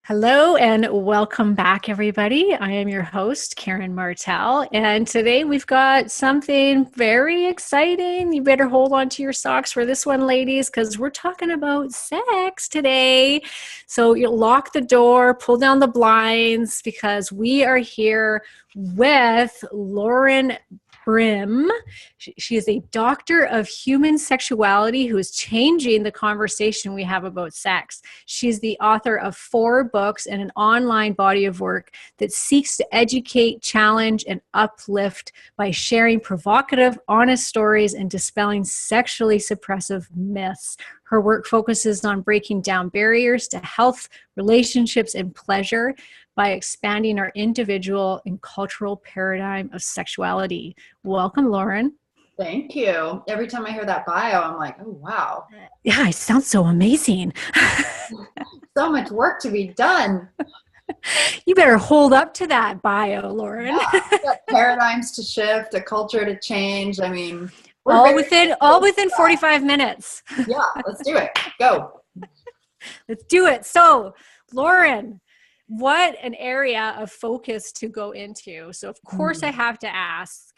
Hello and welcome back, everybody. I am your host, Karen Martel, and today we've got something very exciting. You better hold on to your socks for this one, ladies, because we're talking about sex today. So you lock the door, pull down the blinds, because we are here with Lauren Brim. She is a doctor of human sexuality who is changing the conversation we have about sex. She's the author of 4 books and an online body of work that seeks to educate, challenge, and uplift by sharing provocative, honest stories and dispelling sexually suppressive myths. Her work focuses on breaking down barriers to health, relationships, and pleasure by expanding our individual and cultural paradigm of sexuality. Welcome, Lauren. Thank you. Every time I hear that bio, I'm like, oh, wow. Yeah, it sounds so amazing. So much work to be done. You better hold up to that bio, Lauren. Yeah, we've got paradigms to shift, a culture to change. I mean, all within 45 minutes. Yeah, let's do it. Go. Let's do it. So, Lauren, what an area of focus to go into. So, of course, I have to ask,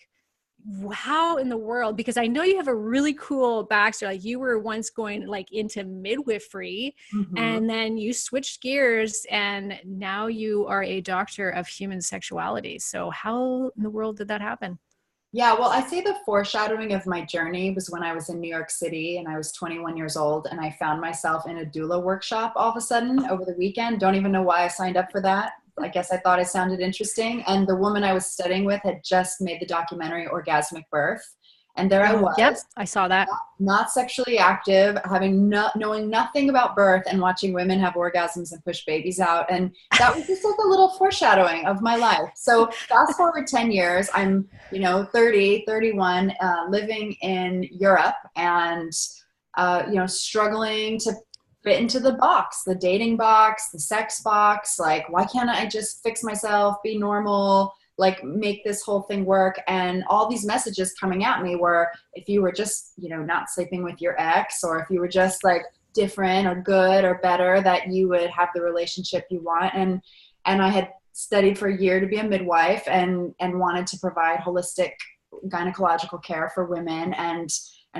how in the world, because I know you have a really cool backstory. Like, you were once going into midwifery, and then you switched gears and now you are a doctor of human sexuality. So how in the world did that happen? Yeah, well, I say the foreshadowing of my journey was when I was in New York City and I was 21 years old, and I found myself in a doula workshop all of a sudden over the weekend. Don't even know why I signed up for that. I guess I thought it sounded interesting. And the woman I was studying with had just made the documentary Orgasmic Birth. And there I was. Yep, I saw that. Not sexually active, knowing nothing about birth and watching women have orgasms and push babies out. And that was just like a little foreshadowing of my life. So fast forward 10 years, I'm, 30, 31, living in Europe and, struggling to fit into the box, the dating box, the sex box. Like, why can't I just fix myself, be normal, make this whole thing work? And all these messages coming at me were, if you were just, not sleeping with your ex, or if you were just different or good or better, that you would have the relationship you want. And I had studied for a year to be a midwife and wanted to provide holistic gynecological care for women, and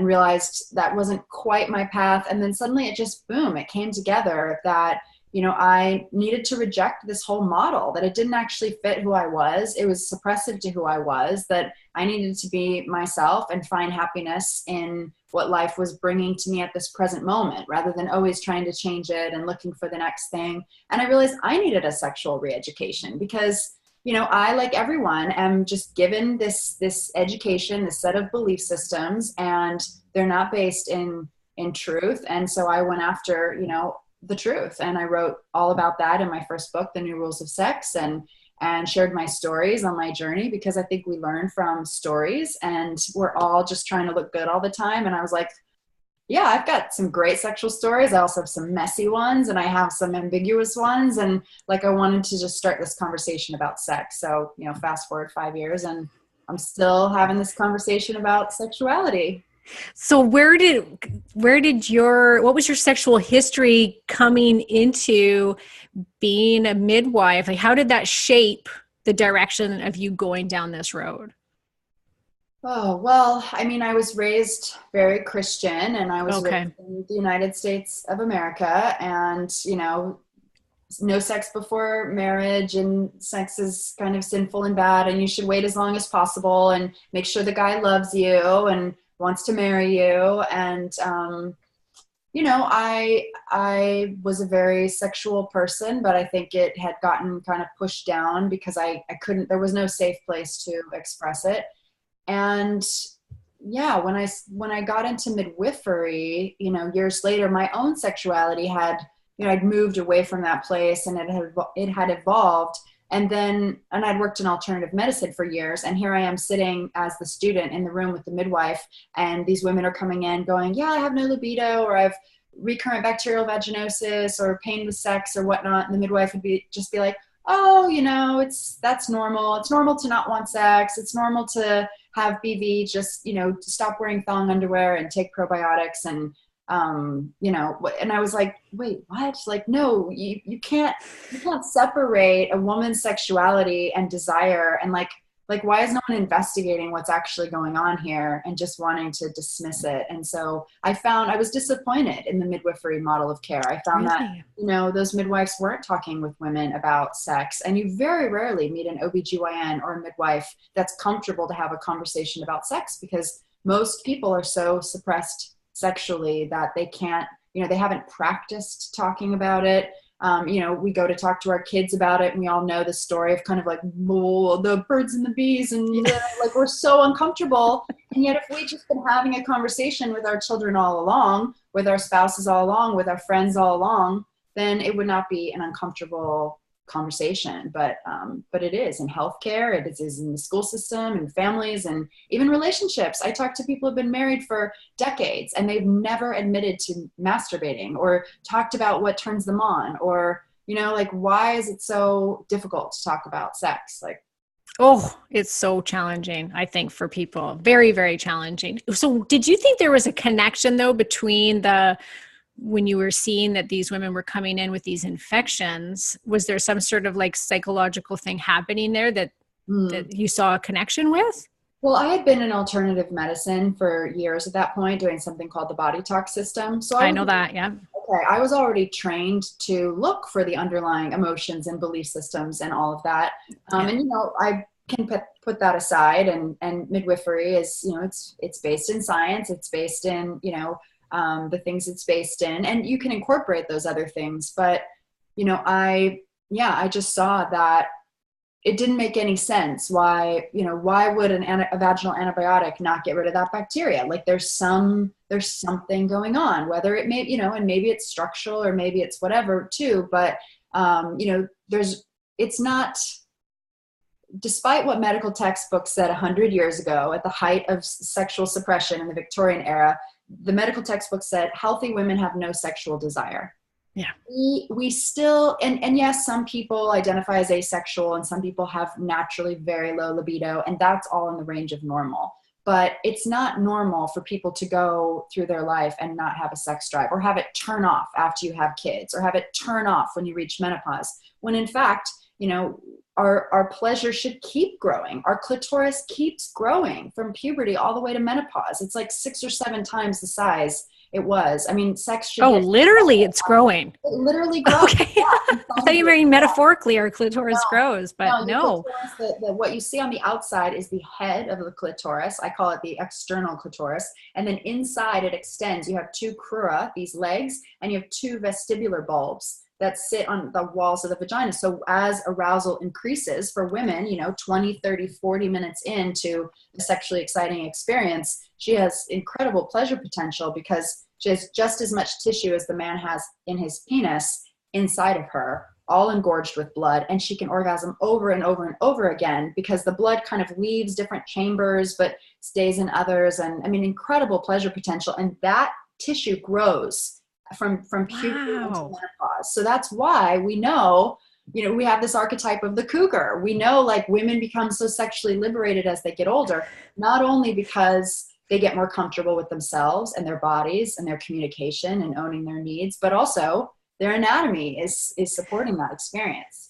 realized that wasn't quite my path. And then suddenly it just, boom, it came together that, I needed to reject this whole model, that it didn't actually fit who I was. It was suppressive to who I was, that I needed to be myself and find happiness in what life was bringing to me at this present moment, rather than always trying to change it and looking for the next thing. And I realized I needed a sexual re-education because, I, like everyone, am just given this education, this set of belief systems, and they're not based in truth. And so I went after, the truth. And I wrote all about that in my first book, The New Rules of Sex, and shared my stories on my journey, because I think we learn from stories and we're all just trying to look good all the time. And I was like, yeah, I've got some great sexual stories. I also have some messy ones, and I have some ambiguous ones. And I wanted to just start this conversation about sex. So, fast forward 5 years and I'm still having this conversation about sexuality. So what was your sexual history coming into being a midwife? How did that shape the direction of you going down this road? Oh, well, I was raised very Christian, and I was raised in the United States of America, and, no sex before marriage, and sex is kind of sinful and bad, and you should wait as long as possible and make sure the guy loves you and wants to marry you. And, I was a very sexual person, but I think it had gotten kind of pushed down because there was no safe place to express it. And yeah, when I got into midwifery, years later, my own sexuality had, I'd moved away from that place, and it had evolved. And I'd worked in alternative medicine for years. And here I am sitting as the student in the room with the midwife. And these women are coming in going, yeah, I have no libido, or I have recurrent bacterial vaginosis, or pain with sex, or whatnot. And the midwife would just be like, oh, that's normal. It's normal to not want sex. It's normal to have BV. Just, stop wearing thong underwear and take probiotics. And you know, and I was like, wait, what? Like, no, you can't separate a woman's sexuality and desire. And like, why is no one investigating what's actually going on here and just wanting to dismiss it? And so I was disappointed in the midwifery model of care. I found that, Really? you know, those midwives weren't talking with women about sex, and you very rarely meet an OBGYN or a midwife that's comfortable to have a conversation about sex, because most people are so suppressed sexually that they can't, you know, they haven't practiced talking about it. You know, we go to talk to our kids about it, and we all know the story of kind of like, oh, the birds and the bees, and like, we're so uncomfortable. And yet, if we just been having a conversation with our children all along, with our spouses all along, with our friends all along, then it would not be an uncomfortable conversation. But it is in healthcare, it is in the school system and families and even relationships. I talk to people who've been married for decades and they've never admitted to masturbating or talked about what turns them on, or, you know, like, why is it so difficult to talk about sex? Like, Oh, it's so challenging, I think, for people. Very, very challenging. So did you think there was a connection though between when you were seeing that these women were coming in with these infections, was there some sort of like psychological thing happening there that you saw a connection with? well, I had been in alternative medicine for years at that point, doing something called the body talk system. So I know that, yeah. okay, I was already trained to look for the underlying emotions and belief systems and all of that. Yeah. And, you know, I can put that aside, and midwifery is, you know, it's based in science. It's based in, you know, the things it's based in, and you can incorporate those other things. But, you know, I just saw that it didn't make any sense. Why, you know, why would a vaginal antibiotic not get rid of that bacteria? Like, there's something going on, whether it may, you know, and maybe it's structural or maybe it's whatever too. But, you know, it's not, despite what medical textbooks said 100 years ago at the height of sexual suppression in the Victorian era, the medical textbook said healthy women have no sexual desire. Yeah. We still, and yes, some people identify as asexual and some people have naturally very low libido, and that's all in the range of normal. But it's not normal for people to go through their life and not have a sex drive, or have it turn off after you have kids, or have it turn off when you reach menopause, when in fact, you know, our pleasure should keep growing. Our clitoris keeps growing from puberty all the way to menopause. It's like 6 or 7 times the size it was. I mean, sex should Literally it's growing. It literally grows. Okay. Yeah, I thought you were meaning metaphorically our clitoris grows, but no. Clitoris, what you see on the outside is the head of the clitoris. I call it the external clitoris. And then inside it extends. You have 2 crura, these legs, and you have 2 vestibular bulbs that sit on the walls of the vagina. So as arousal increases for women, you know, 20, 30, 40 minutes into a sexually exciting experience, she has incredible pleasure potential because she has just as much tissue as the man has in his penis inside of her, all engorged with blood. And she can orgasm over and over and over again because the blood kind of leaves different chambers, but stays in others. And I mean, incredible pleasure potential. And that tissue grows from puberty into menopause. So that's why we know, you know, we have this archetype of the cougar. We know, like, women become so sexually liberated as they get older, not only because they get more comfortable with themselves and their bodies and their communication and owning their needs, but also their anatomy is supporting that experience.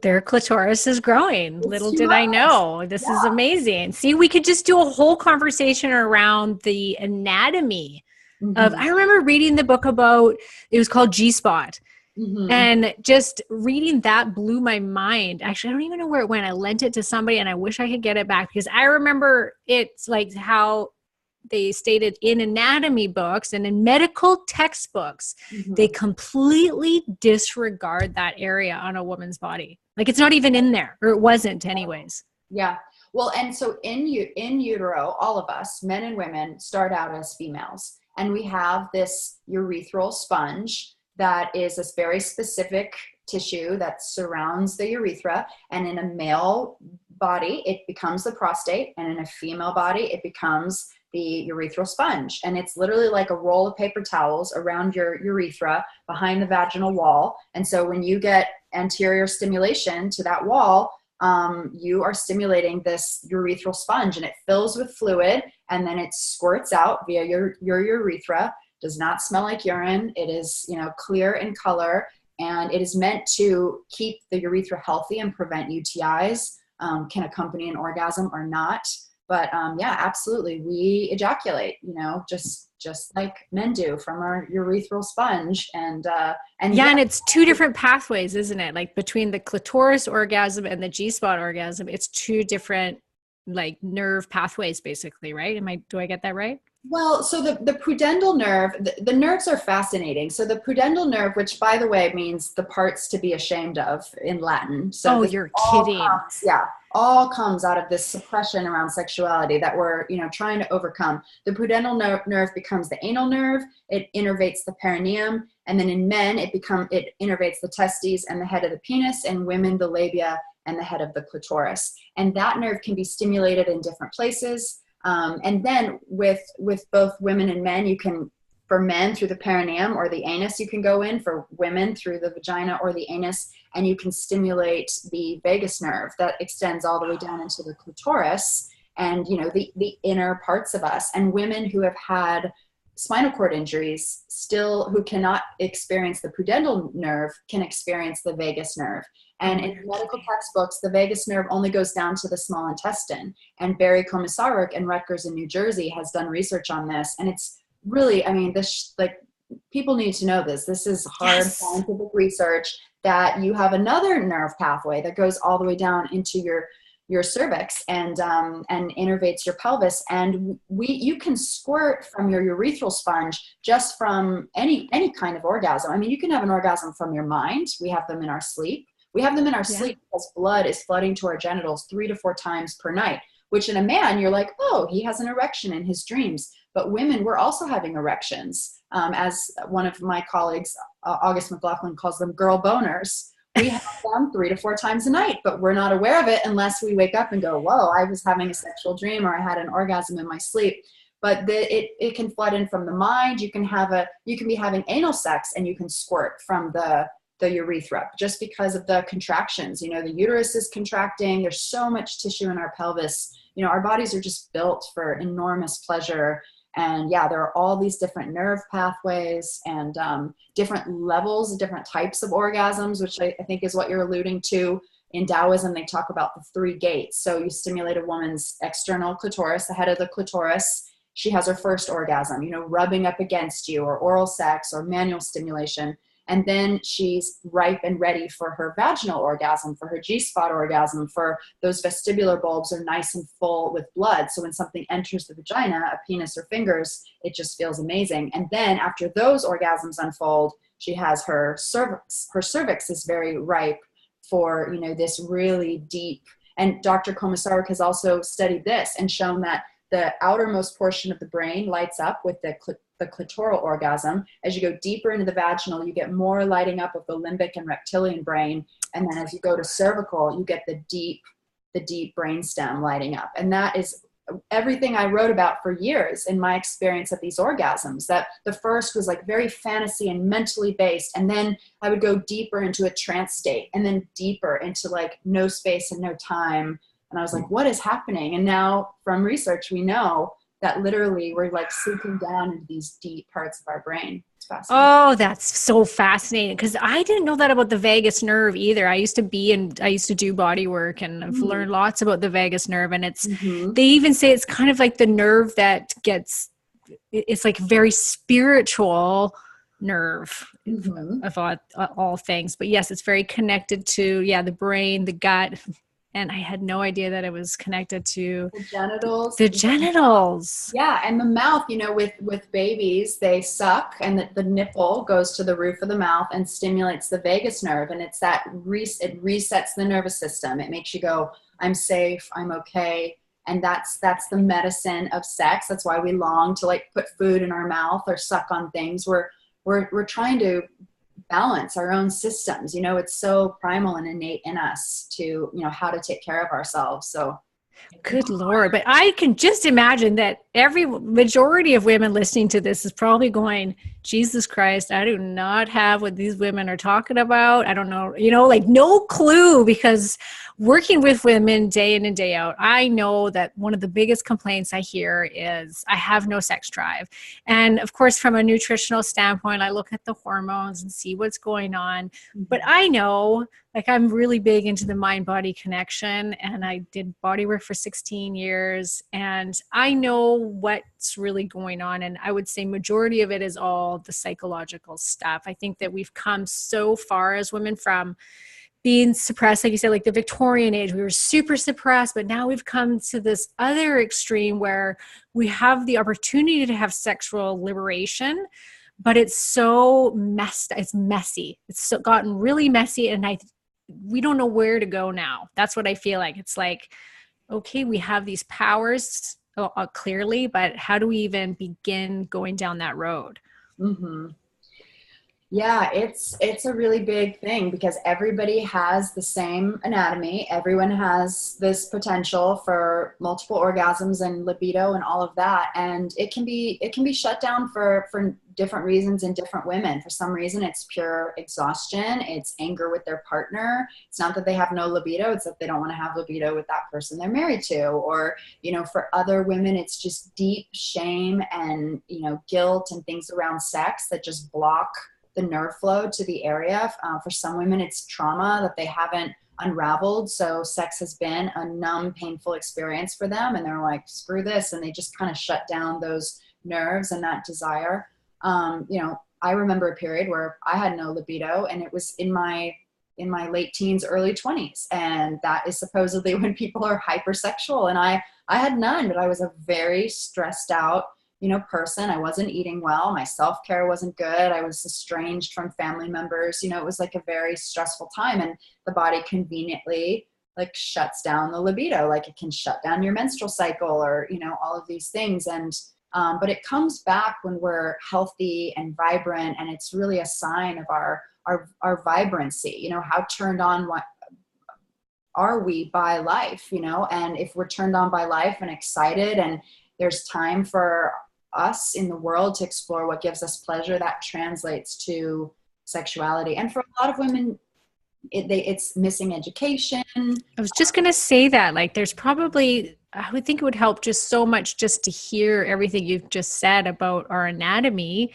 Their clitoris is growing. Little did I know. This is amazing. See, we could just do a whole conversation around the anatomy of, I remember reading the book about, it was called G-Spot. And just reading that blew my mind. Actually, I don't even know where it went. I lent it to somebody and I wish I could get it back, because I remember it's like how they stated in anatomy books and in medical textbooks, they completely disregard that area on a woman's body. Like, it's not even in there, or it wasn't anyways. Yeah. Well, and so in utero, all of us, men and women, start out as females. And we have this urethral sponge that is this very specific tissue that surrounds the urethra. And in a male body, it becomes the prostate. And in a female body, it becomes the urethral sponge. And it's literally like a roll of paper towels around your urethra behind the vaginal wall. And so when you get anterior stimulation to that wall, you are stimulating this urethral sponge, and it fills with fluid, and then it squirts out via your urethra does not smell like urine. It is, you know, clear in color, and it is meant to keep the urethra healthy and prevent UTIs. Can accompany an orgasm or not. But yeah, absolutely. We ejaculate, you know, just like men do from our urethral sponge. And Yeah, yeah, and it's two different pathways, isn't it? Like between the clitoris orgasm and the G-spot orgasm, it's two different like nerve pathways basically, right? Do I get that right? well, so the pudendal nerve, the nerves are fascinating. So the pudendal nerve, which by the way means the parts to be ashamed of in Latin. So Oh, this you're all kidding. comes, yeah, all comes out of this suppression around sexuality that we're, you know, trying to overcome. The pudendal nerve becomes the anal nerve. It innervates the perineum, and then in men, it innervates the testes and the head of the penis, and women the labia and the head of the clitoris. And that nerve can be stimulated in different places. And then with both women and men, you can, for men through the perineum or the anus, you can go in, for women through the vagina or the anus, and you can stimulate the vagus nerve that extends all the way down into the clitoris and, you know, the inner parts of us. And women who have had spinal cord injuries still, who cannot experience the pudendal nerve, can experience the vagus nerve. And in medical textbooks, the vagus nerve only goes down to the small intestine. And Barry Komisaruk in Rutgers in New Jersey has done research on this. And it's really, I mean, this, like, people need to know this. This is hard scientific research, that you have another nerve pathway that goes all the way down into your cervix and innervates your pelvis. And you can squirt from your urethral sponge just from any kind of orgasm. I mean, you can have an orgasm from your mind. We have them in our sleep. We have them in our sleep because blood is flooding to our genitals 3 to 4 times per night, which in a man, you're like, oh, he has an erection in his dreams. But women, we're also having erections. As one of my colleagues, August McLaughlin, calls them girl boners. We have them 3 to 4 times a night, but we're not aware of it unless we wake up and go, whoa, I was having a sexual dream, or I had an orgasm in my sleep. But it can flood in from the mind. You can be having anal sex and you can squirt from the urethra just because of the contractions. You know, the uterus is contracting. There's so much tissue in our pelvis. You know, our bodies are just built for enormous pleasure. And yeah, there are all these different nerve pathways and different levels, different types of orgasms, which I think is what you're alluding to. In Taoism, they talk about the 3 gates. So you stimulate a woman's external clitoris, the head of the clitoris. She has her first orgasm, you know, rubbing up against you, or oral sex, or manual stimulation. And then she's ripe and ready for her vaginal orgasm, for her G-spot orgasm, for those vestibular bulbs are nice and full with blood. So when something enters the vagina, a penis or fingers, it just feels amazing. And then after those orgasms unfold, she has her cervix. Her cervix is very ripe for, you know, this really deep. And Dr. Komisaruk has also studied this and shown that the outermost portion of the brain lights up with the clitoral orgasm. As you go deeper into the vaginal, you get more lighting up of the limbic and reptilian brain. And then as you go to cervical, you get the deep brainstem lighting up. And that is everything I wrote about for years in my experience of these orgasms. That the first was like very fantasy and mentally based. And then I would go deeper into a trance state, and then deeper into like no space and no time. And I was like, what is happening? And now from research, we know that literally we're like sinking down into these deep parts of our brain. It's fascinating. Oh, that's so fascinating, because I didn't know that about the vagus nerve either. I used to do body work, and I've learned lots about the vagus nerve. And they even say it's kind of like the nerve that it's like very spiritual nerve of all things. But yes, it's very connected to, the brain, the gut. And I had no idea that it was connected to the genitals. The genitals. Yeah, and the mouth, you know, with babies, they suck, and the nipple goes to the roof of the mouth and stimulates the vagus nerve. And it's that it resets the nervous system. It makes you go, I'm safe, I'm okay. And that's the medicine of sex. That's why we long to like put food in our mouth or suck on things. We're trying to balance our own systems. You know, it's so primal and innate in us to, you know, how to take care of ourselves. So Good Lord. But I can just imagine that every majority of women listening to this is probably going, Jesus Christ, I do not have what these women are talking about. I don't know, like no clue, because working with women day in and day out, I know that one of the biggest complaints I hear is I have no sex drive. And of course, from a nutritional standpoint, I look at the hormones and see what's going on. But I know, like, I'm really big into the mind-body connection, and I did body work for 16 years, and I know what's really going on. And I would say majority of it is all the psychological stuff. I think that we've come so far as women from being suppressed, like you said, like the Victorian age, we were super suppressed, but now we've come to this other extreme where we have the opportunity to have sexual liberation, but it's so it's messy. It's so gotten really messy, and we don't know where to go now. That's what I feel like. It's like, okay, we have these powers clearly, but how do we even begin going down that road? Mm-hmm. Yeah, it's a really big thing because everybody has the same anatomy. Everyone has this potential for multiple orgasms and libido and all of that. And it can be shut down for different reasons in different women. For some reason, it's pure exhaustion. It's anger with their partner. It's not that they have no libido. It's that they don't want to have libido with that person they're married to. Or, for other women, it's just deep shame and, guilt and things around sex that just block the nerve flow to the area. For some women, it's trauma that they haven't unraveled. So sex has been a numb, painful experience for them. And they're like, screw this. And they just kind of shut down those nerves and that desire. I remember a period where I had no libido, and it was in my late teens, early 20s. And that is supposedly when people are hypersexual. And I had none, but I was a very stressed out person. I wasn't eating well. My self-care wasn't good. I was estranged from family members. It was like a very stressful time, and the body conveniently like shuts down the libido. Like it can shut down your menstrual cycle or, all of these things. And, but it comes back when we're healthy and vibrant, and it's really a sign of our vibrancy, how turned on are we by life, and if we're turned on by life and excited, and there's time for us in the world to explore what gives us pleasure, that translates to sexuality. And for a lot of women, it's missing education. I was just going to say that, like, there's probably, I would think it would help just so much just to hear everything you've just said about our anatomy,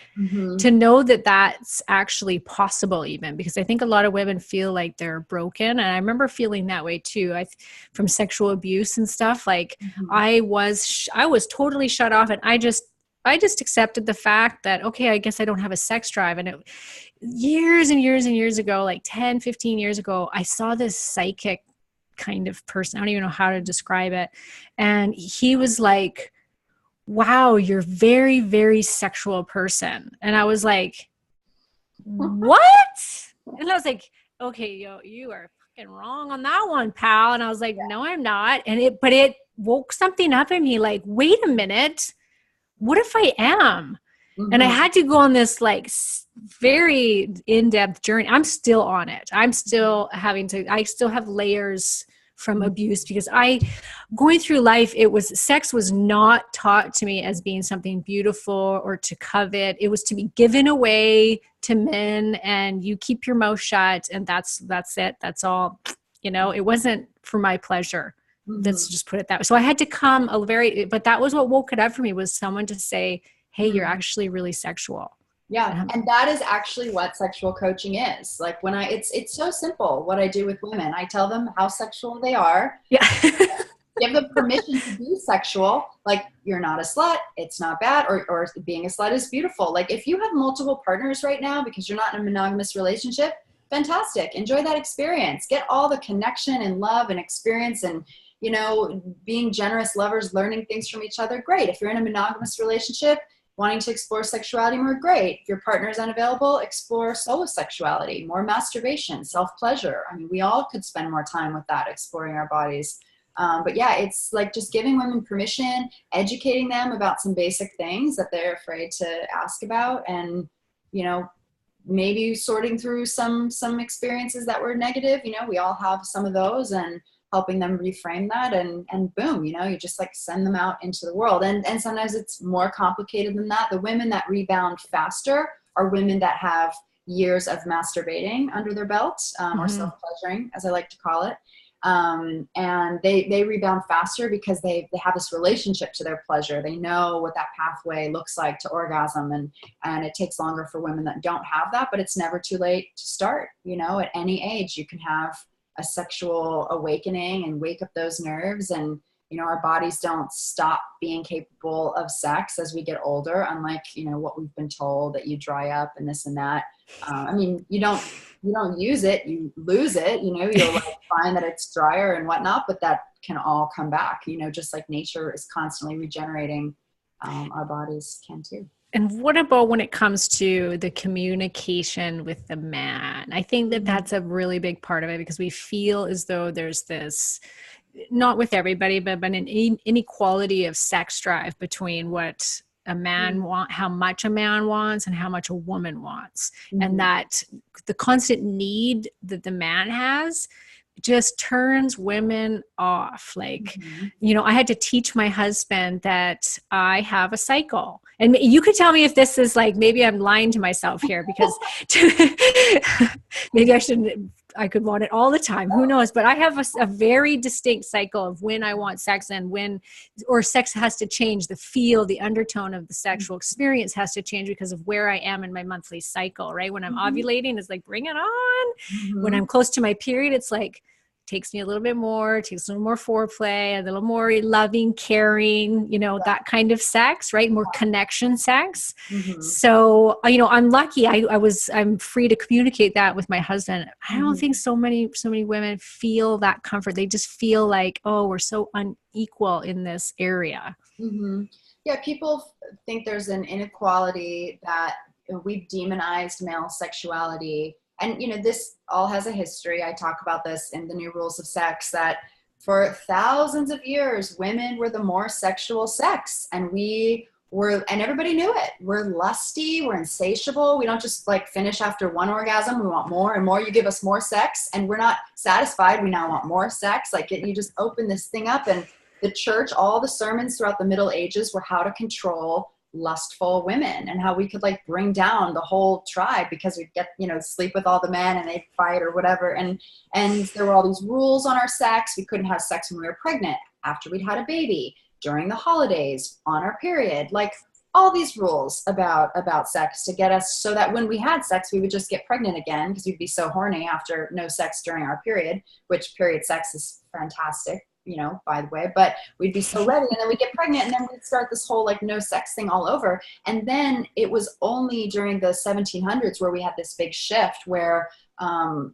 to know that that's actually possible, even because I think a lot of women feel like they're broken. And I remember feeling that way too. From sexual abuse and stuff, like I was totally shut off, and I just accepted the fact that, okay, I guess I don't have a sex drive. And years and years and years ago, like 10, 15 years ago, I saw this psychic kind of person. I don't even know how to describe it. And he was like, wow, you're very, very sexual person. And I was like, what? And I was like, okay, you are fucking wrong on that one, pal. And I was like, no, I'm not. But it woke something up in me, like, wait a minute, what if I am? And I had to go on this like very in-depth journey. I'm still on it. I still have layers from abuse, because going through life, sex was not taught to me as being something beautiful or to covet. It was to be given away to men, and you keep your mouth shut, and that's it. That's all, it wasn't for my pleasure. Let's just put it that way. So I had to but that was what woke it up for me, was someone to say, hey, you're actually really sexual. Yeah. And that is actually what sexual coaching is. Like it's so simple what I do with women. I tell them how sexual they are. Yeah. Give them permission to be sexual. Like, you're not a slut. It's not bad. Or being a slut is beautiful. Like, if you have multiple partners right now because you're not in a monogamous relationship, fantastic. Enjoy that experience. Get all the connection and love and experience and, being generous lovers, learning things from each other. Great. If you're in a monogamous relationship, wanting to explore sexuality more, great. If your partner is unavailable, explore solo sexuality, more masturbation, self-pleasure. I mean, we all could spend more time with that, exploring our bodies. But yeah, it's like just giving women permission, educating them about some basic things that they're afraid to ask about, and, maybe sorting through some experiences that were negative. We all have some of those, and helping them reframe that, and boom, you know, you just like send them out into the world. And sometimes it's more complicated than that. The women that rebound faster are women that have years of masturbating under their belt, or self-pleasuring, as I like to call it. And they rebound faster because they have this relationship to their pleasure. They know what that pathway looks like to orgasm, and it takes longer for women that don't have that, but it's never too late to start. You know, at any age you can have a sexual awakening and wake up those nerves. And, you know, our bodies don't stop being capable of sex as we get older, unlike, you know, what we've been told, that you dry up and this and that. I mean, you don't use it, you lose it, you know, you'll like find that it's drier and whatnot, but that can all come back, you know, just like nature is constantly regenerating. Our bodies can too. And what about when it comes to the communication with the man? I think that that's a really big part of it, because we feel as though there's this, not with everybody, but an inequality of sex drive between what a man want, how much a man wants and how much a woman wants. And that the constant need that the man has just turns women off. Like, you know, I had to teach my husband that I have a cycle. And you could tell me if this is like, maybe I'm lying to myself here, because maybe I could want it all the time. Who knows? But I have a very distinct cycle of when I want sex and when, or sex has to change. The feel, the undertone of the sexual experience has to change because of where I am in my monthly cycle, right? When I'm ovulating, it's like, bring it on. When I'm close to my period, it's like, takes me a little bit more, takes a little more foreplay, a little more loving, caring, you know, that kind of sex, right? More connection sex. So, you know, I'm lucky. I'm free to communicate that with my husband. I don't think so many women feel that comfort. They just feel like, oh, we're so unequal in this area. Yeah. People think there's an inequality, that we've demonized male sexuality. And, you know, this all has a history. I talk about this in the New Rules of Sex, that for thousands of years, women were the more sexual sex, and and everybody knew it. We're lusty, we're insatiable. We don't just like finish after one orgasm. We want more and more. You give us more sex and we're not satisfied. We now want more sex. Like you just open this thing up. And the church, all the sermons throughout the Middle Ages were how to control lustful women, and how we could like bring down the whole tribe, because we'd get, you know, sleep with all the men and they'd fight or whatever. And there were all these rules on our sex. We couldn't have sex when we were pregnant, after we'd had a baby, during the holidays, on our period, like all these rules about sex to get us so that when we had sex, we would just get pregnant again, because we'd be so horny after no sex during our period, which period sex is fantastic, you know, by the way, but we'd be so ready, and then we'd get pregnant, and then we'd start this whole like no sex thing all over. And then it was only during the 1700s where we had this big shift where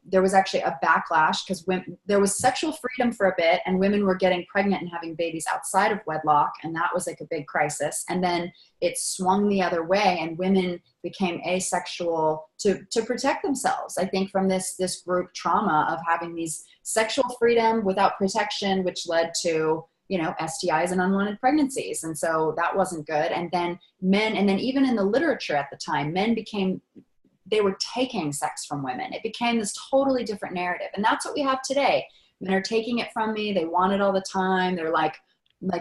there was actually a backlash, because there was sexual freedom for a bit, and women were getting pregnant and having babies outside of wedlock, and that was like a big crisis. And then it swung the other way, and women became asexual to protect themselves, I think, from this group trauma of having these sexual freedom without protection, which led to, you know, STIs and unwanted pregnancies. And so that wasn't good. And then even in the literature at the time, they were taking sex from women. It became this totally different narrative. And that's what we have today. Men are taking it from me. They want it all the time. They're like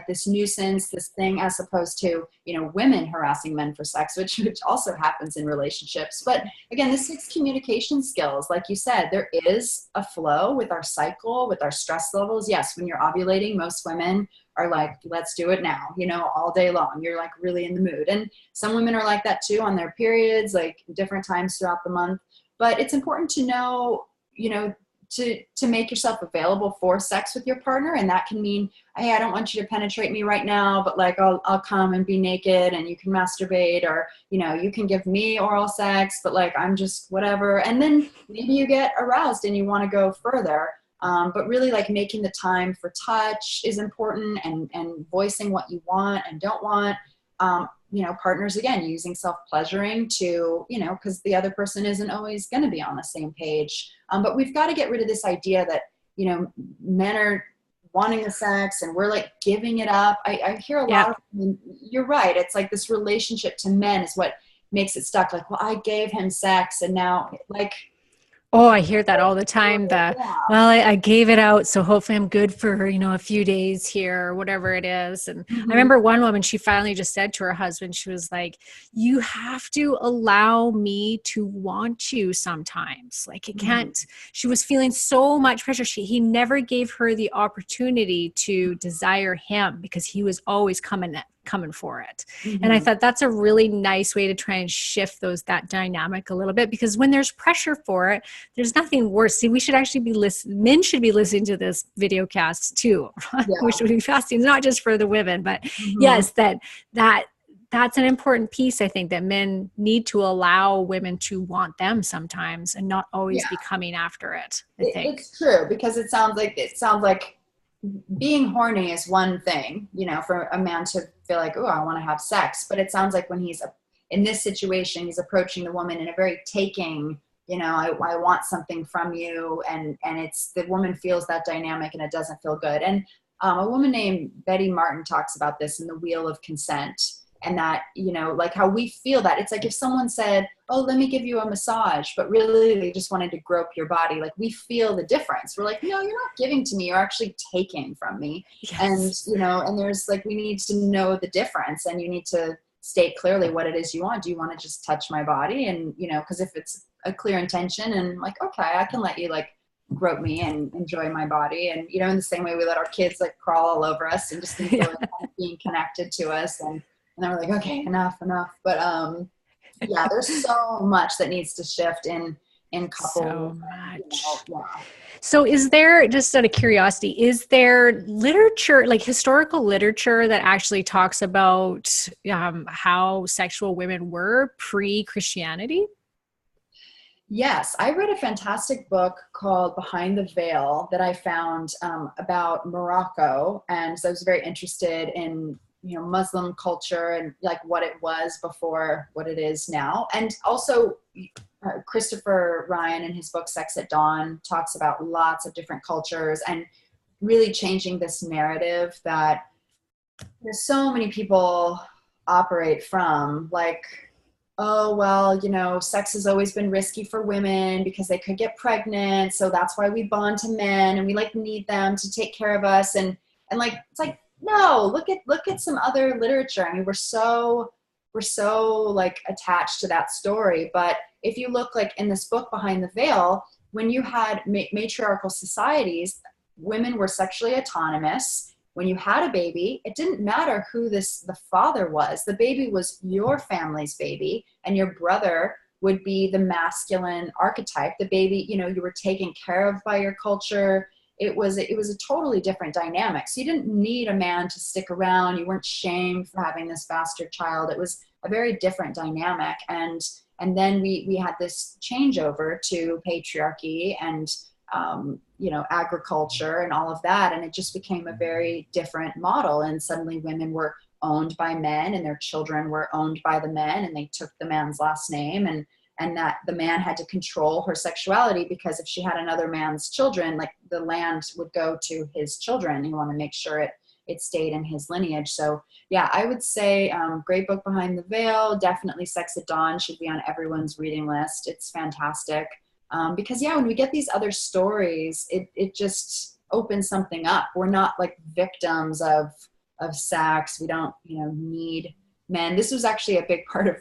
this nuisance, this thing, as opposed to, you know, women harassing men for sex, which also happens in relationships. But again, this takes communication skills. Like you said, there is a flow with our cycle, with our stress levels. Yes, when you're ovulating, most women are like, let's do it now, you know, all day long. You're like really in the mood. And some women are like that too on their periods, like different times throughout the month. But it's important to know, you know, to make yourself available for sex with your partner. And that can mean, hey, I don't want you to penetrate me right now, but like I'll come and be naked and you can masturbate, or, you know, you can give me oral sex, but like I'm just whatever. And then maybe you get aroused and you want to go further. But really like making the time for touch is important, and voicing what you want and don't want. You know, partners, again, using self-pleasuring to, you know, because the other person isn't always going to be on the same page. But we've got to get rid of this idea that, you know, men are wanting the sex and we're like giving it up. I hear a lot of, you're right. It's like this relationship to men is what makes it stuck. Like, well, I gave him sex and now like, Oh, I hear that all the time. Yeah. Well, I gave it out, so hopefully I'm good for, a few days here or whatever it is. And I Hmm. remember one woman, she finally just said to her husband, she was like, you have to allow me to want you sometimes. Like it Hmm. can't, she was feeling so much pressure. He never gave her the opportunity to desire him because he was always coming for it. And I Hmm. thought that's a really nice way to try and shift that dynamic a little bit, because when there's pressure for it, there's nothing worse. See, we should actually be listening. Men should be listening to this video cast too. We Yeah. should be fasting, not just for the women, but Hmm. yes, that that's an important piece. I think that men need to allow women to want them sometimes and not always be coming after it, I think. It's true because it sounds like being horny is one thing, for a man to feel like, oh, I want to have sex. But it sounds like when he's in this situation, he's approaching the woman in a very taking, I want something from you. And it's the woman feels that dynamic and it doesn't feel good. And a woman named Betty Martin talks about this in The Wheel of Consent. And that, like how we feel that. It's like if someone said, oh, let me give you a massage, but really they just wanted to grope your body. Like we feel the difference. We're like, no, you're not giving to me. You're actually taking from me. And, Yes. and there's like, we need to know the difference and you need to state clearly what it is you want. Do you want to just touch my body? And, because if it's a clear intention and like, okay, I can let you like grope me and enjoy my body. And, in the same way we let our kids like crawl all over us and just enjoy Yeah. kind of being connected to us. And then we're like, okay, enough. But yeah, there's so much that needs to shift in couples. So And, much. yeah. So, is there, just out of curiosity, is there literature, like historical literature, that actually talks about how sexual women were pre-Christianity? Yes, I read a fantastic book called Behind the Veil that I found about Morocco, and so I was very interested in Muslim culture and like what it was before what it is now, and also Christopher Ryan in his book Sex at Dawn talks about lots of different cultures and really changing this narrative that there's so many people operate from, like, oh well, sex has always been risky for women because they could get pregnant, so that's why we bond to men and we like need them to take care of us. And like it's like, no, look at some other literature. I mean, we're so like attached to that story. But if you look like in this book Behind the Veil, when you had matriarchal societies, women were sexually autonomous. When you had a baby, it didn't matter who the father was. The baby was your family's baby, and your brother would be the masculine archetype. The baby, you were taken care of by your culture. It was a totally different dynamic. So you didn't need a man to stick around. You weren't shamed for having this bastard child. It was a very different dynamic. And then we had this changeover to patriarchy and agriculture and all of that. And it just became a very different model. And suddenly women were owned by men and their children were owned by the men, and they took the man's last name, and that the man had to control her sexuality, because if she had another man's children, like the land would go to his children. You want to make sure it stayed in his lineage. So yeah, I would say great book Behind the Veil. Definitely Sex at Dawn should be on everyone's reading list. It's fantastic. Because yeah, when we get these other stories, it just opens something up. We're not like victims of sex. We don't need men. This was actually a big part of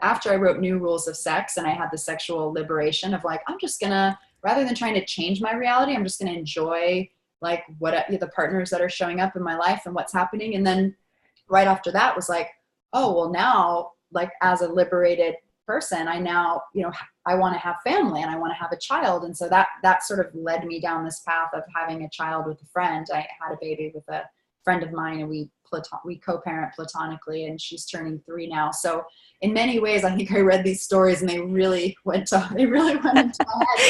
after I wrote New Rules of Sex, and I had the sexual liberation of like, I'm just gonna, rather than trying to change my reality, I'm just gonna enjoy like what the partners that are showing up in my life and what's happening. And then right after that was like, oh well, now like as a liberated person, I now I want to have family and I want to have a child. And so that sort of led me down this path of having a child with a friend. I had a baby with a friend of mine, and we co-parent platonically, and she's turning 3 now. So in many ways, I think I read these stories and they really went into my head.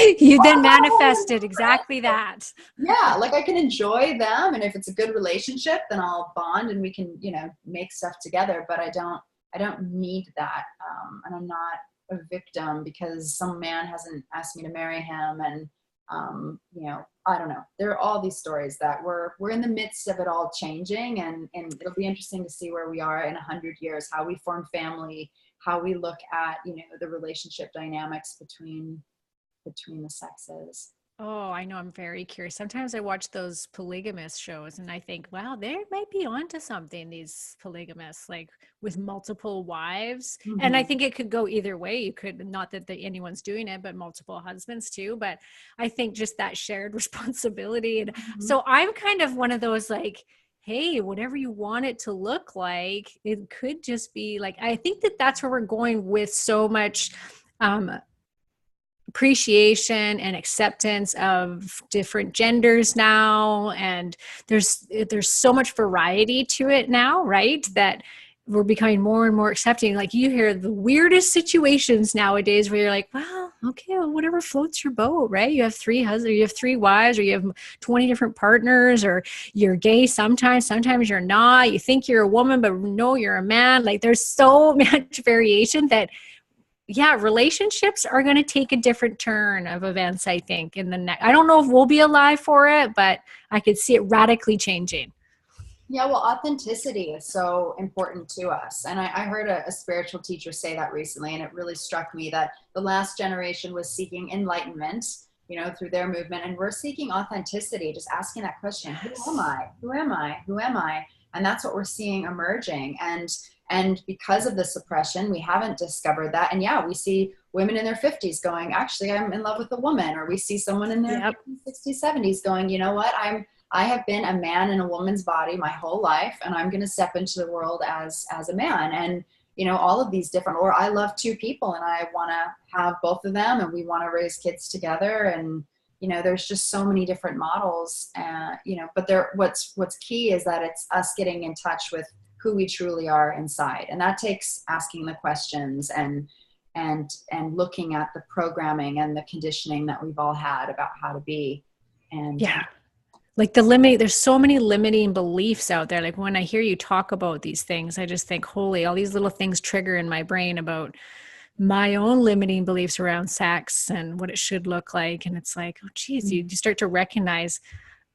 Like, You then oh, manifested exactly that. yeah, like I can enjoy them, and if it's a good relationship, then I'll bond and we can, make stuff together. But I don't need that, and I'm not a victim because some man hasn't asked me to marry him, and I don't know. There are all these stories that we're in the midst of it all changing, and it'll be interesting to see where we are in 100 years, how we form family, how we look at the relationship dynamics between between the sexes. Oh, I know. I'm very curious. Sometimes I watch those polygamous shows and I think, wow, they might be onto something, these polygamists, like with multiple wives. And I Mm-hmm. think it could go either way. You could, not that anyone's doing it, but multiple husbands too. But I think just that shared responsibility. And Mm-hmm. so I'm kind of one of those like, hey, whatever you want it to look like, it could just be like, I think that that's where we're going with so much um, appreciation and acceptance of different genders now, and there's so much variety to it now, right, that we're becoming more and more accepting. Like you hear the weirdest situations nowadays where you're like, well, okay, well, whatever floats your boat, right? You have three husbands, you have three wives, or you have 20 different partners, or you're gay sometimes you're not, you think you're a woman but no, you're a man. Like there's so much variation that, yeah, relationships are going to take a different turn of events, I think, in the next. I don't know if we'll be alive for it, but I could see it radically changing. Yeah, well, authenticity is so important to us. And I heard a spiritual teacher say that recently, and it really struck me that the last generation was seeking enlightenment, through their movement. And we're seeking authenticity, just asking that question, who am Yes. I? Who am I? Who am I? And that's what we're seeing emerging. And because of the suppression, we haven't discovered that. And yeah, we see women in their 50s going, actually, I'm in love with a woman. Or we see someone in their Yep. 50s, 60s, 70s going, you know what? I have been a man in a woman's body my whole life, and I'm going to step into the world as a man. And all of these different, or I love two people and I want to have both of them, and we want to raise kids together. And there's just so many different models. But what's key is that it's us getting in touch with who we truly are inside, and that takes asking the questions and looking at the programming and the conditioning that we've all had about how to be. And Yeah. Like the limit, there's so many limiting beliefs out there. Like when I hear you talk about these things, I just think, holy, all these little things trigger in my brain about my own limiting beliefs around sex and what it should look like. And it's like, oh, geez, you start to recognize,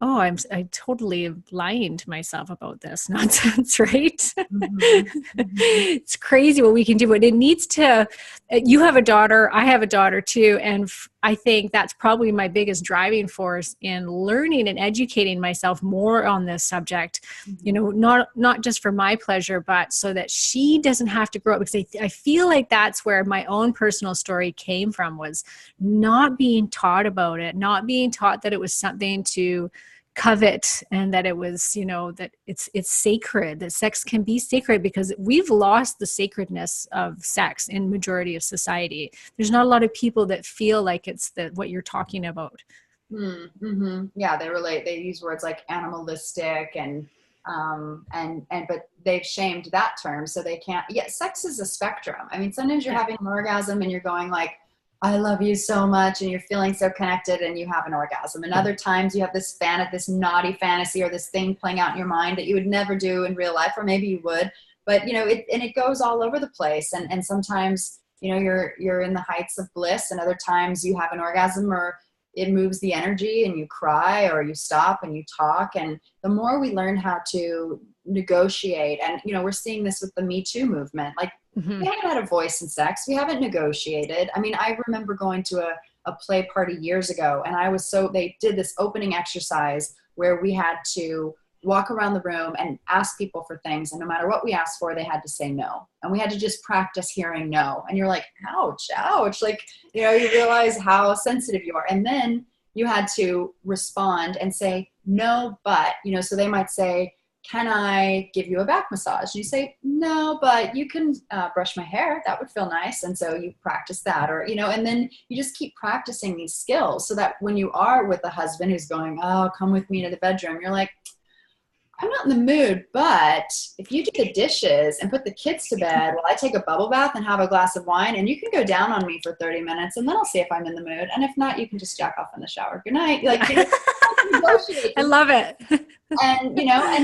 oh, I totally lying to myself about this nonsense, right? Mhm, mhm. It's crazy what we can do, but it needs to. You have a daughter, I have a daughter too, and I think that's probably my biggest driving force in learning and educating myself more on this subject. Mhm. Not just for my pleasure, but so that she doesn't have to grow up. Because I feel like that's where my own personal story came from, was not being taught about it, not being taught that it was something to covet, and that it was, that it's sacred, that sex can be sacred, because we've lost the sacredness of sex in majority of society. There's not a lot of people that feel like it's what you're talking about. Mm-hmm. Yeah, they use words like animalistic and but they've shamed that term, so they can't. Yeah, sex is a spectrum. I mean, sometimes you're Yeah. having an orgasm and you're going like, I love you so much, and you're feeling so connected and you have an orgasm. And other times you have this naughty fantasy or this thing playing out in your mind that you would never do in real life, or maybe you would, but it goes all over the place. And sometimes, you're in the heights of bliss, and other times you have an orgasm, or it moves the energy and you cry, or you stop and you talk. And the more we learn how to negotiate, and we're seeing this with the Me Too movement, like Mm-hmm. we haven't had a voice in sex, we haven't negotiated. I mean, I remember going to a play party years ago, and they did this opening exercise where we had to walk around the room and ask people for things, and no matter what we asked for, they had to say no, and we had to just practice hearing no. And you're like, ouch, like, you realize how sensitive you are. And then you had to respond and say no, but so they might say, can I give you a back massage? And you say, no, but you can brush my hair, that would feel nice. And so you practice that, or and then you just keep practicing these skills, so that when you are with a husband who's going, oh, come with me to the bedroom, you're like, I'm not in the mood, but if you do the dishes and put the kids to bed while I take a bubble bath and have a glass of wine, and you can go down on me for 30 minutes, and then I'll see if I'm in the mood. And if not, you can just jack off in the shower. Good night. Like, negotiate. I love it. And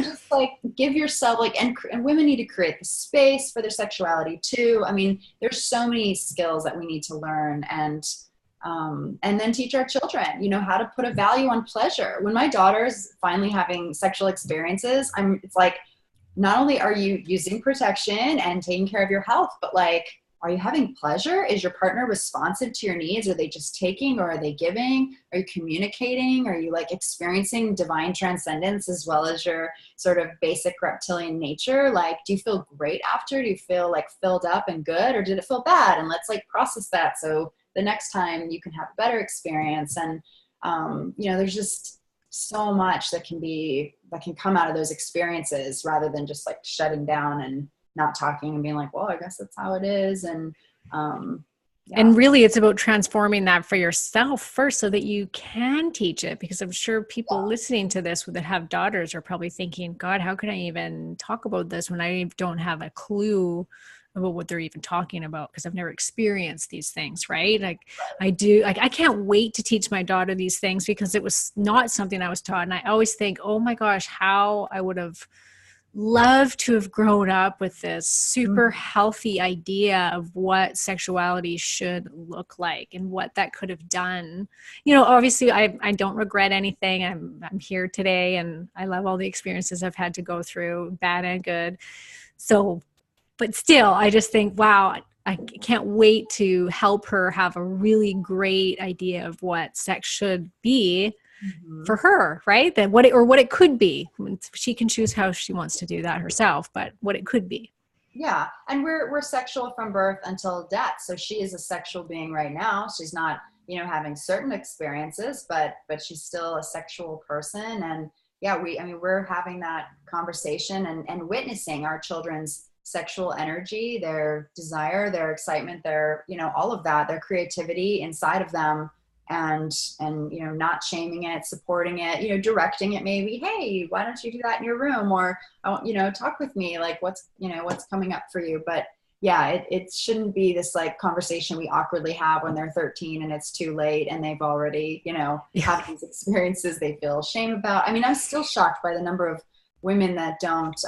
just like give yourself, like, and women need to create the space for their sexuality too. I mean, there's so many skills that we need to learn, and then teach our children, how to put a value on pleasure. When my daughter's finally having sexual experiences, it's like, not only are you using protection and taking care of your health, but like, are you having pleasure? Is your partner responsive to your needs? Are they just taking, or are they giving? Are you communicating? Are you like experiencing divine transcendence as well as your sort of basic reptilian nature? Like, do you feel great after? Do you feel like filled up and good, or did it feel bad? And let's like process that so the next time you can have a better experience. And there's just so much that can come out of those experiences, rather than just like shutting down and not talking and being like, well, I guess that's how it is. And And really, it's about transforming that for yourself first so that you can teach it. Because I'm sure people listening to this that have daughters are probably thinking, God, how can I even talk about this when I don't have a clue about what they're even talking about? Because I've never experienced these things, right? Like I do, like I can't wait to teach my daughter these things, because it was not something I was taught. And I always think, oh my gosh, how I would have love to have grown up with this super healthy idea of what sexuality should look like and what that could have done. Obviously I don't regret anything. I'm here today, and I love all the experiences I've had to go through, bad and good. So, but still, I just think, wow, I can't wait to help her have a really great idea of what sex should be for her, right? That what it could be. She can choose how she wants to do that herself, but what it could be. Yeah. And we're sexual from birth until death. So she is a sexual being right now. She's not, having certain experiences, but she's still a sexual person. And yeah, we're having that conversation and witnessing our children's sexual energy, their desire, their excitement, their, all of that, their creativity inside of them. And not shaming it, supporting it, directing it, maybe, hey, why don't you do that in your room? Or, talk with me, like what's coming up for you. But yeah, it shouldn't be this like conversation we awkwardly have when they're 13 and it's too late and they've already, have these experiences they feel shame about. I mean, I'm still shocked by the number of women that don't,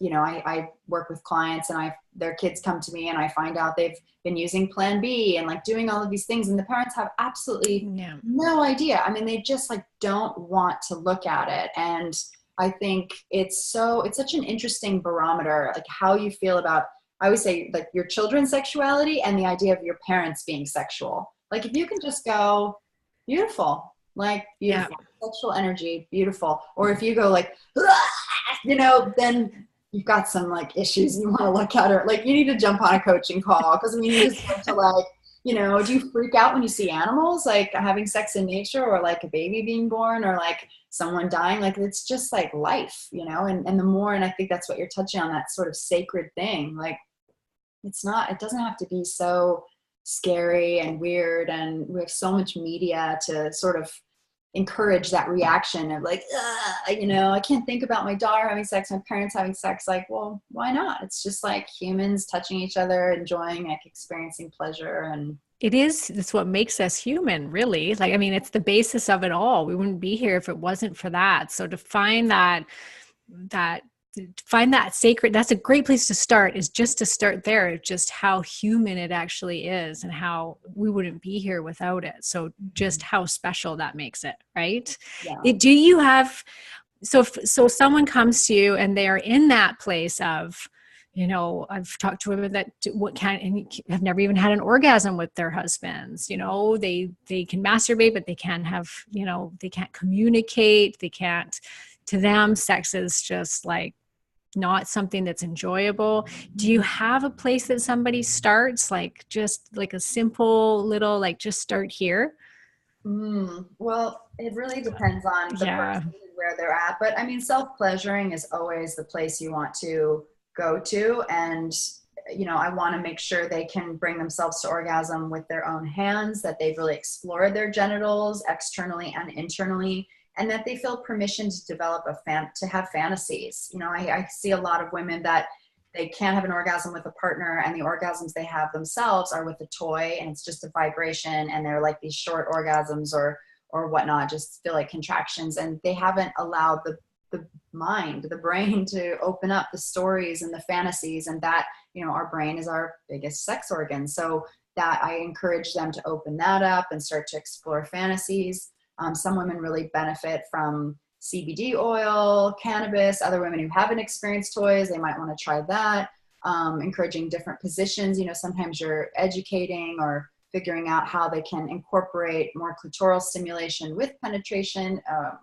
I work with clients and their kids come to me and I find out they've been using Plan B and like doing all of these things, and the parents have absolutely no idea. I mean, they just like don't want to look at it. And I think it's such an interesting barometer, like how you feel about, I always say, like your children's sexuality and the idea of your parents being sexual. Like if you can just go, beautiful, like beautiful, sexual energy, beautiful. Or if you go like, then you've got some like issues and you want to look at her. Like you need to jump on a coaching call. Cause you just want to like, do you freak out when you see animals like having sex in nature, or like a baby being born, or like someone dying? Like it's just like life, and the more, and I think that's what you're touching on, that sort of sacred thing. Like it doesn't have to be so scary and weird. And we have so much media to sort of encourage that reaction of like, I can't think about my daughter having sex, my parents having sex. Like, well, why not? It's just like humans touching each other, enjoying, like experiencing pleasure. And it's what makes us human, really. Like, I mean, it's the basis of it all. We wouldn't be here if it wasn't for that. So to find that sacred, that's a great place to start, is just to start there, just how human it actually is and how we wouldn't be here without it. So just how special that makes it, right? Do you have, so someone comes to you and they're in that place of, I've talked to women that have never even had an orgasm with their husbands. They can masturbate, but they can't have, they can't communicate. To them, sex is just like not something that's enjoyable. Do you have a place that somebody starts, like just like a simple little, like just start here? Well, it really depends on the person and where they're at. But I mean, self-pleasuring is always the place you want to go to. And, I want to make sure they can bring themselves to orgasm with their own hands, that they've really explored their genitals externally and internally, and that they feel permission to develop to have fantasies. I see a lot of women that they can't have an orgasm with a partner, and the orgasms they have themselves are with a toy, and it's just a vibration, and they're like these short orgasms or whatnot, just feel like contractions, and they haven't allowed the mind, the brain, to open up the stories and the fantasies, and that, our brain is our biggest sex organ. So that I encourage them to open that up and start to explore fantasies. Some women really benefit from CBD oil, cannabis. Other women who haven't experienced toys, they might want to try that. encouraging different positions. Sometimes you're educating or figuring out how they can incorporate more clitoral stimulation with penetration,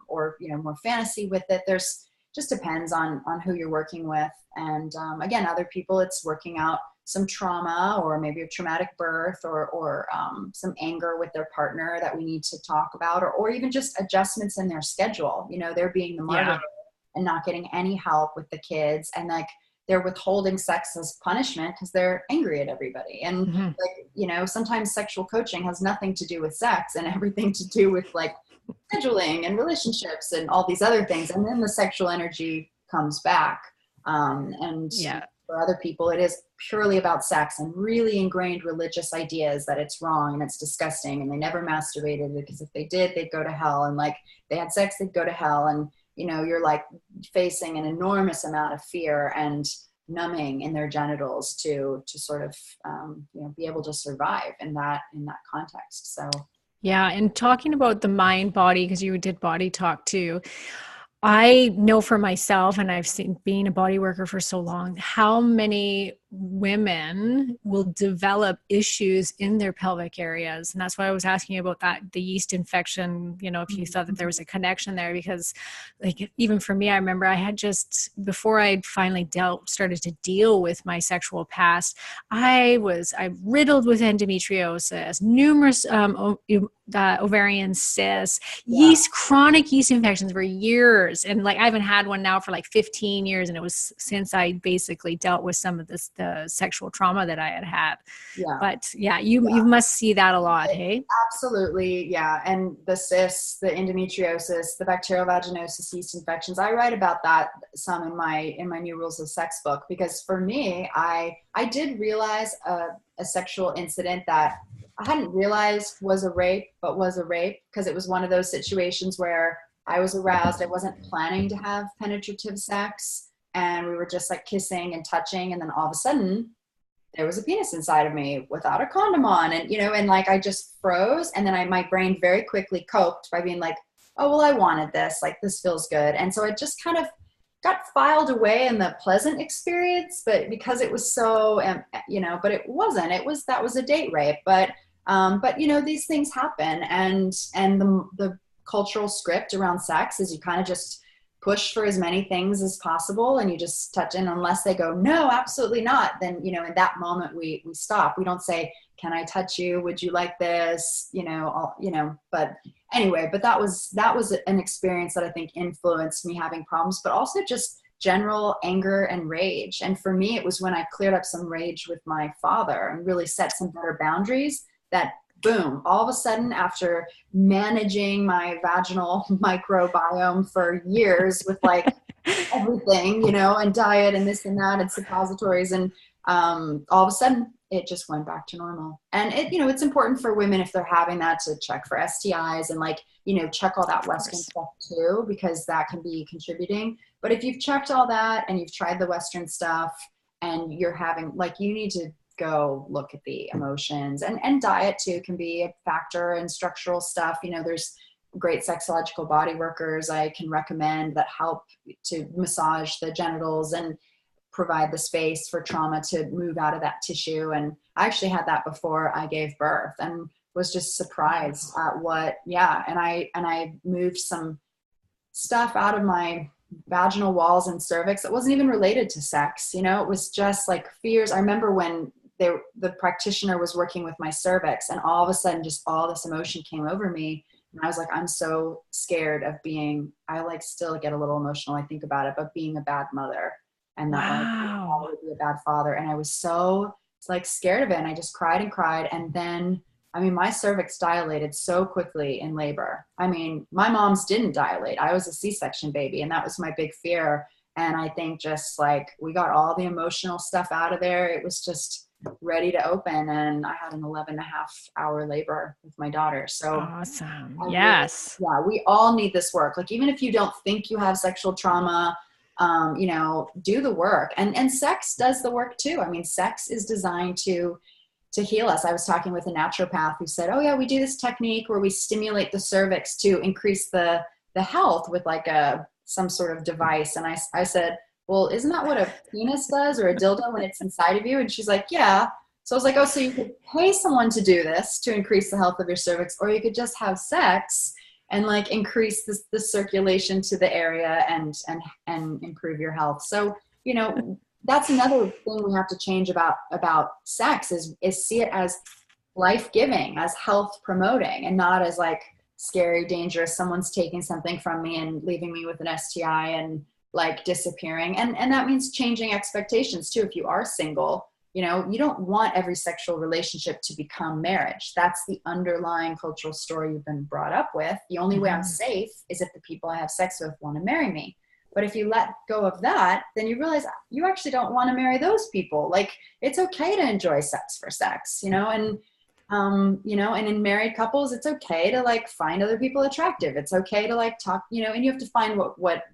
or more fantasy with it. There's just depends on who you're working with. And again, other people, it's working out some trauma or maybe a traumatic birth or some anger with their partner that we need to talk about, or even just adjustments in their schedule. They're being the martyr and not getting any help with the kids, and like they're withholding sex as punishment because they're angry at everybody. And sometimes sexual coaching has nothing to do with sex and everything to do with like scheduling and relationships and all these other things. And then the sexual energy comes back. For other people, it is purely about sex and really ingrained religious ideas that it's wrong and it's disgusting. And they never masturbated because if they did, they'd go to hell. And like they had sex, they'd go to hell. And, you're like facing an enormous amount of fear and numbing in their genitals to sort of, be able to survive in that context. So. Yeah. And talking about the mind body, because you did body talk too. I know for myself, and I've seen being a body worker for so long, how many women will develop issues in their pelvic areas. And that's why I was asking you about the yeast infection, if you thought that there was a connection there, because like, even for me, I remember I had just, before I finally started to deal with my sexual past, I riddled with endometriosis, numerous, ovarian cysts, chronic yeast infections for years. And like, I haven't had one now for like 15 years. And it was since I basically dealt with some of the sexual trauma that I had. Yeah. But you must see that a lot. Hey? Absolutely. Yeah. And the cysts, the endometriosis, the bacterial vaginosis, yeast infections, I write about that some in my New Rules of Sex book, because for me, I did realize a sexual incident that I hadn't realized was a rape, but was a rape, because it was one of those situations where I was aroused. I wasn't planning to have penetrative sex, and we were just like kissing and touching. And then all of a sudden there was a penis inside of me without a condom on. And, and like, I just froze. And then my brain very quickly coped by being like, oh, well, I wanted this, like, this feels good. And so it just kind of got filed away in the pleasant experience, but because it was so, but it wasn't, that was a date rape. But these things happen. And the cultural script around sex is you kind of just push for as many things as possible, and you just touch in, unless they go, no, absolutely not. Then, in that moment we stop. We don't say, can I touch you? Would you like this? But anyway, but that was an experience that I think influenced me having problems, but also just general anger and rage. And for me, it was when I cleared up some rage with my father and really set some better boundaries that, boom, all of a sudden, after managing my vaginal microbiome for years with like everything, and diet and this and that and suppositories, and all of a sudden it just went back to normal. And it's important for women, if they're having that, to check for STIs and like, check all that Western stuff too, because that can be contributing. But if you've checked all that and you've tried the Western stuff and you're having, like, you need to go look at the emotions, and diet too can be a factor, and structural stuff. There's great sexological body workers I can recommend that help to massage the genitals and provide the space for trauma to move out of that tissue. And I actually had that before I gave birth and was just surprised at and I moved some stuff out of my vaginal walls and cervix that wasn't even related to sex. It was just like fears. I remember when the practitioner was working with my cervix, and all of a sudden just all this emotion came over me. And I was like, I'm so scared of I like still get a little emotional. I think about it, but being a bad mother, and that I would be a bad father. And I was so like scared of it. And I just cried and cried. And then, my cervix dilated so quickly in labor. My mom's didn't dilate. I was a C-section baby, and that was my big fear. And I think just like we got all the emotional stuff out of there. It was just ready to open, and I had an 11.5-hour labor with my daughter. So awesome. Yes. We all need this work. Like, even if you don't think you have sexual trauma, do the work, and sex does the work too. Sex is designed to heal us. I was talking with a naturopath who said, oh yeah, we do this technique where we stimulate the cervix to increase the health with like some sort of device. And I said, well, isn't that what a penis does or a dildo when it's inside of you? And she's like, yeah. So I was like, oh, so you could pay someone to do this to increase the health of your cervix, or you could just have sex and like increase the circulation to the area and improve your health. So, you know, that's another thing we have to change about sex is see it as life-giving, as health promoting, and not as like scary, dangerous, someone's taking something from me and leaving me with an STI and like disappearing. And that means changing expectations too. If you are single, you know, you don't want every sexual relationship to become marriage. That's the underlying cultural story you've been brought up with. The only way I'm safe is if the people I have sex with want to marry me. But if you let go of that, then you realize you actually don't want to marry those people. Like, it's okay to enjoy sex for sex, you know, and you know, and in married couples, it's okay to like find other people attractive. It's okay to like talk, you know, and you have to find what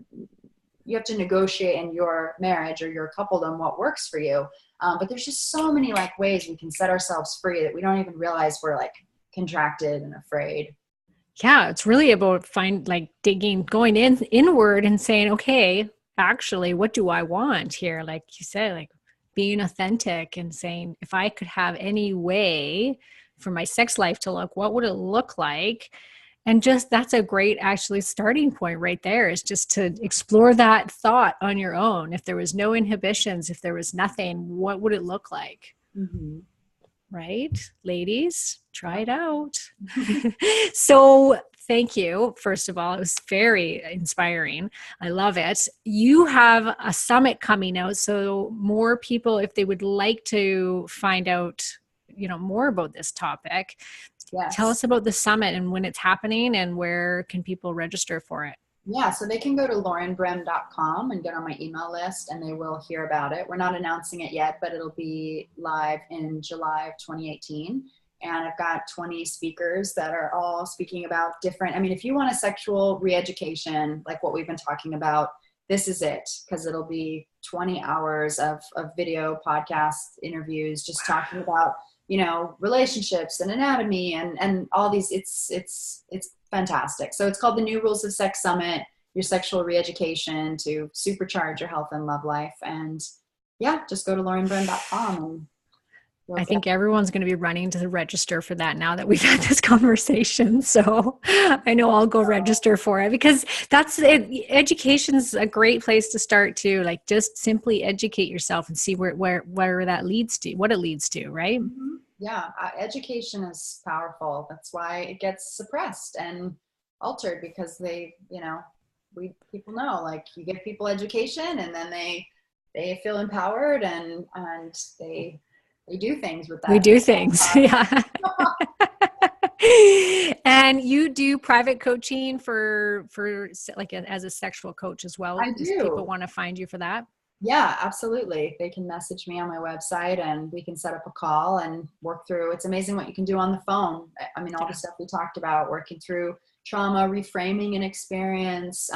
you have to negotiate in your marriage or your coupledom what works for you. But there's just so many like ways we can set ourselves free that we don't even realize we're like contracted and afraid. Yeah, it's really about going inward and saying, okay, actually, what do I want here? Like you said, like being authentic and saying, if I could have any way for my sex life to look, what would it look like? And just that's a great actually starting point right there, is just to explore that thought on your own. If there was no inhibitions, if there was nothing, what would it look like? Mm-hmm. Right? Ladies, try it out. So thank you. First of all, it was very inspiring. I love it. You have a summit coming out. So more people, if they would like to find out, you know, more about this topic, tell Yes. us about the summit and when it's happening and where can people register for it? Yeah, so they can go to laurenbrim.com and get on my email list and they will hear about it. We're not announcing it yet, but it'll be live in July of 2018. And I've got 20 speakers that are all speaking about different, I mean, if you want a sexual re-education, like what we've been talking about, this is it, because it'll be 20 hours of video, podcasts, interviews, just talking about, you know, relationships and anatomy and all these. It's fantastic. So it's called the New Rules of Sex Summit, your sexual re-education to supercharge your health and love life. And yeah, just go to laurenbrim.com and I think everyone's going to be running to register for that now that we've had this conversation. So I know I'll go register for it, because that's it. Education's a great place to start too. Like, just simply educate yourself and see where that leads to, what it leads to, right? Mm-hmm. Yeah, education is powerful. That's why it gets suppressed and altered, because they, you know, people know, like, you give people education and then they feel empowered and they do things with that. We do things. Yeah. And you do private coaching for like as a sexual coach as well. I If do. people want to find you for that. Yeah, absolutely. They can message me on my website and we can set up a call and work through. It's amazing what you can do on the phone. I mean, all the stuff we talked about, working through trauma, reframing an experience.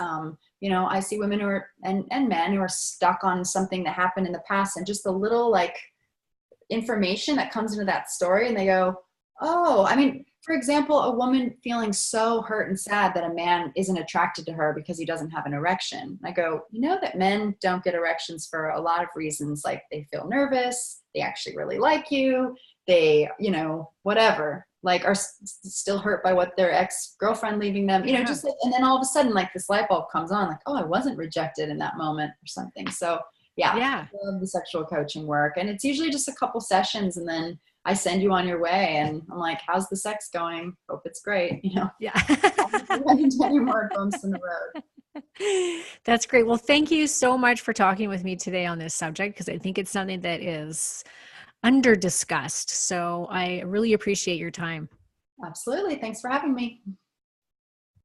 You know, I see women who are, and men who are stuck on something that happened in the past, and just a little like information that comes into that story and they go, oh, I mean, for example, a woman feeling so hurt and sad that a man isn't attracted to her because he doesn't have an erection. I go, you know that men don't get erections for a lot of reasons. Like, they feel nervous, they actually really like you, they, you know, whatever, like are still hurt by what their ex-girlfriend leaving them, you know, just like, and then all of a sudden, like, this light bulb comes on, like, oh, I wasn't rejected in that moment or something. So yeah, I love the sexual coaching work. And it's usually just a couple sessions and then I send you on your way and I'm like, how's the sex going? Hope it's great. You know, yeah. Any more bumps in the road. That's great. Well, thank you so much for talking with me today on this subject, because I think it's something that is under discussed. So I really appreciate your time. Absolutely. Thanks for having me.